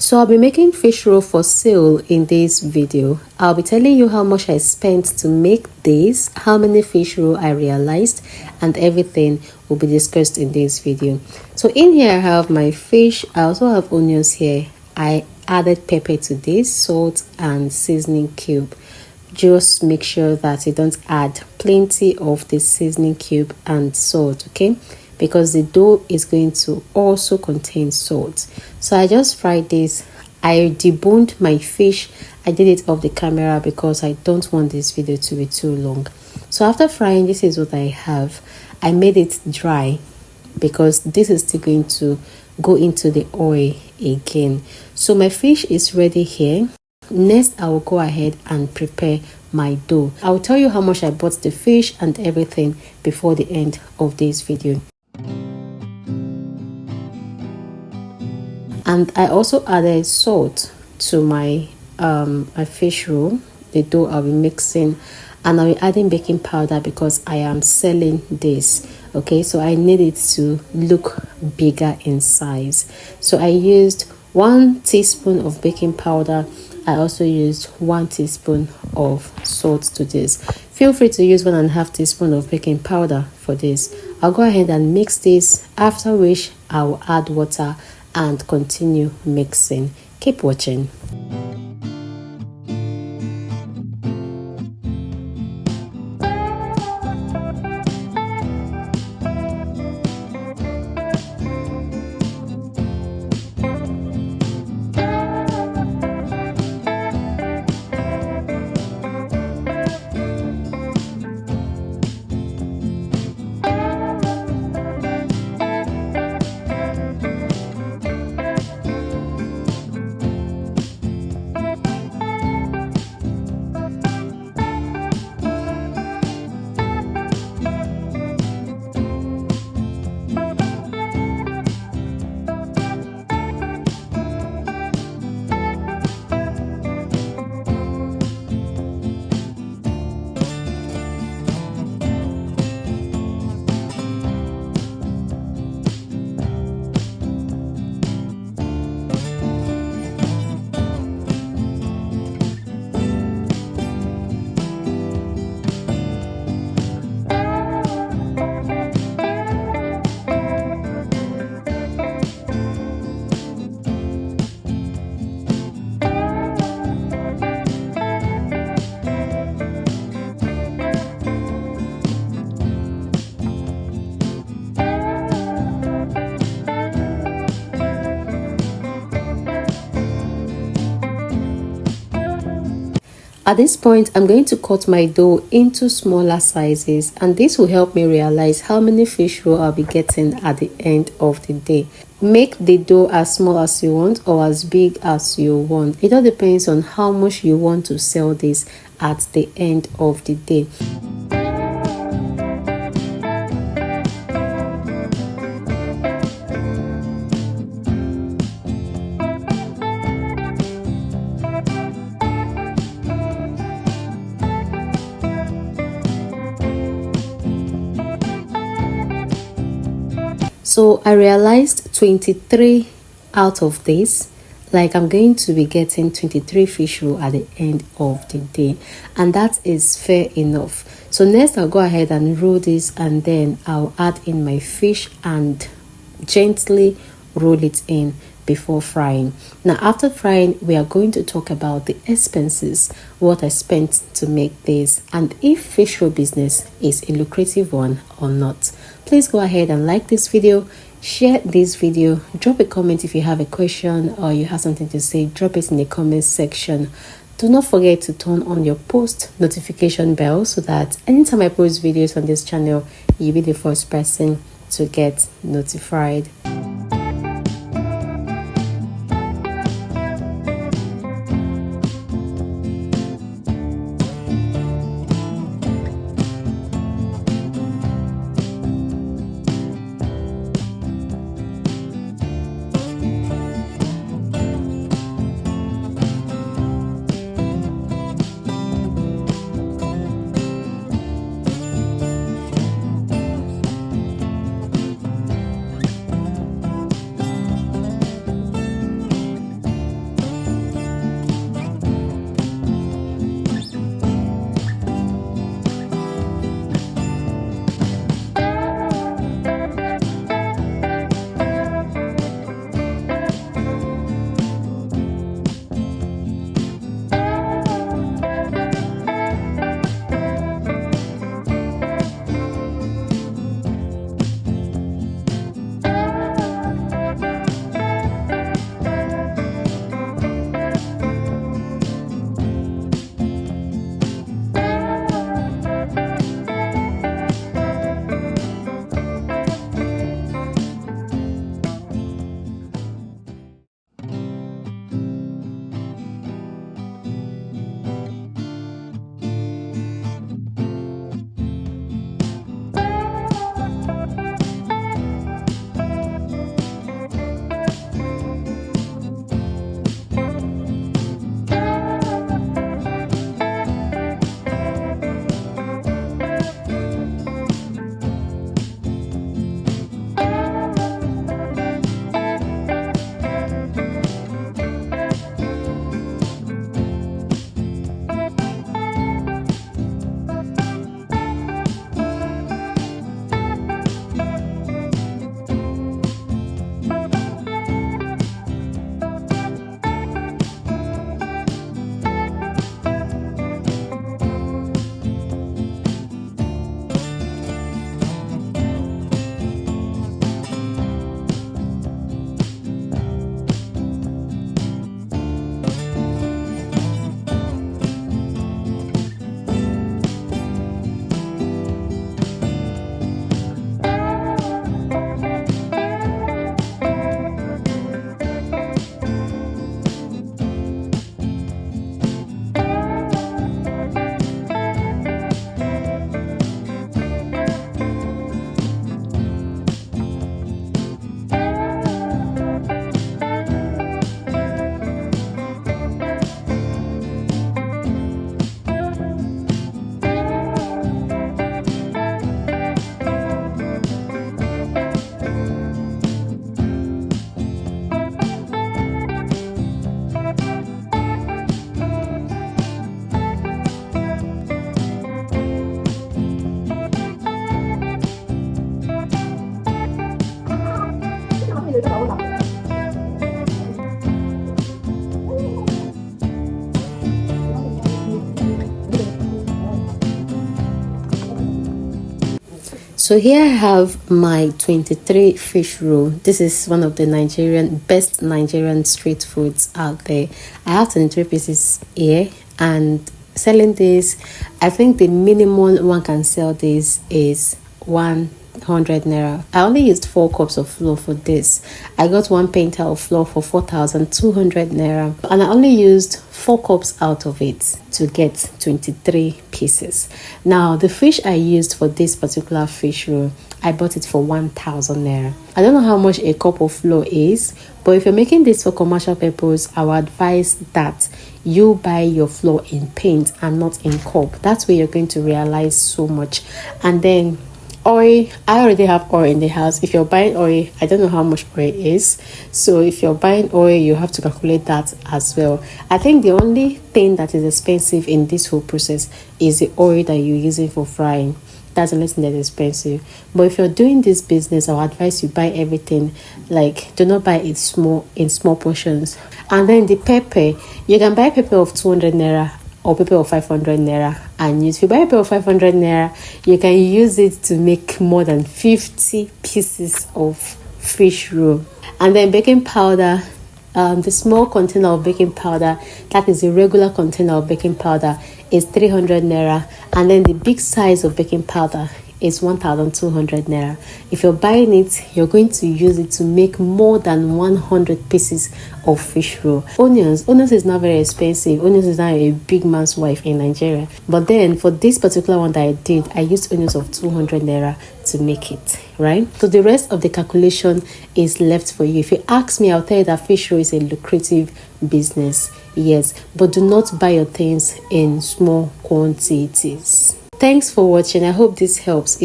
So I'll be making fish roll for sale in this video. I'll be telling you how much I spent to make this, how many fish roll I realized, and everything will be discussed in this video. So in here I have my fish. I also have onions here. I added pepper to this, salt and seasoning cube. Just make sure that you don't add plenty of the seasoning cube and salt, okay, because the dough is going to also contain salt. So I just fried this. I deboned my fish. I did it off the camera because I don't want this video to be too long. So after frying, this is what I have. I made it dry because this is still going to go into the oil again. So my fish is ready here. Next, I will go ahead and prepare my dough. I will tell you how much I bought the fish and everything before the end of this video. And I also added salt to my fish roll, the dough I'll be mixing, and I'll be adding baking powder because I am selling this. Okay, so I need it to look bigger in size. So I used 1 teaspoon of baking powder. I also used 1 teaspoon of salt to this. Feel free to use 1.5 teaspoon of baking powder for this. I'll go ahead and mix this, after which I will add water and continue mixing. Keep watching. At this point, I'm going to cut my dough into smaller sizes, and this will help me realize how many fish roll I'll be getting at the end of the day. Make the dough as small as you want or as big as you want. It all depends on how much you want to sell this at the end of the day. So I realized 23 out of this, like I'm going to be getting 23 fish roll at the end of the day, and that is fair enough. So next I'll go ahead and roll this, and then I'll add in my fish and gently roll it in before frying. Now after frying, we are going to talk about the expenses, what I spent to make this, and if fish roll business is a lucrative one or not. Please go ahead and like this video, share this video, drop a comment if you have a question or you have something to say. Drop it in the comment section. Do not forget to turn on your post notification bell so that anytime I post videos on this channel, you'll be the first person to get notified. So here I have my 23 fish roll. This is one of the best Nigerian street foods out there. I have 23 pieces here, and selling this, I think the minimum one can sell this is 100 naira. I only used 4 cups of flour for this. I got 1 painter of flour for 4,200 naira, and I only used 4 cups out of it to get 23 pieces. Now the fish I used for this particular fish roll, I bought it for 1,000 naira. I don't know how much a cup of flour is, but if you're making this for commercial purpose, I would advise that you buy your flour in paint and not in cup. That's where you're going to realize so much. And then oil, I already have oil in the house. If you're buying oil, I don't know how much oil is, so if you're buying oil, you have to calculate that as well. I think the only thing that is expensive in this whole process is the oil that you're using for frying. That's the only thing that is expensive. But if you're doing this business, I would advise you buy everything. Like, do not buy it in small portions. And then the pepper, you can buy pepper of 200 naira or pepper of 500 naira and use. If you buy pepper of 500 naira, you can use it to make more than 50 pieces of fish roll. And then baking powder, the small container of baking powder, that is the regular container of baking powder, is 300 naira, and then the big size of baking powder is 1,200 naira. If you're buying it, you're going to use it to make more than 100 pieces of fish roll. Onions is not very expensive. Onions is not a big man's wife in Nigeria. But then for this particular one that I did, I used onions of 200 naira to make it, right? So the rest of the calculation is left for you. If you ask me, I'll tell you that fish roll is a lucrative business, yes, but do not buy your things in small quantities. Thanks for watching. I hope this helps.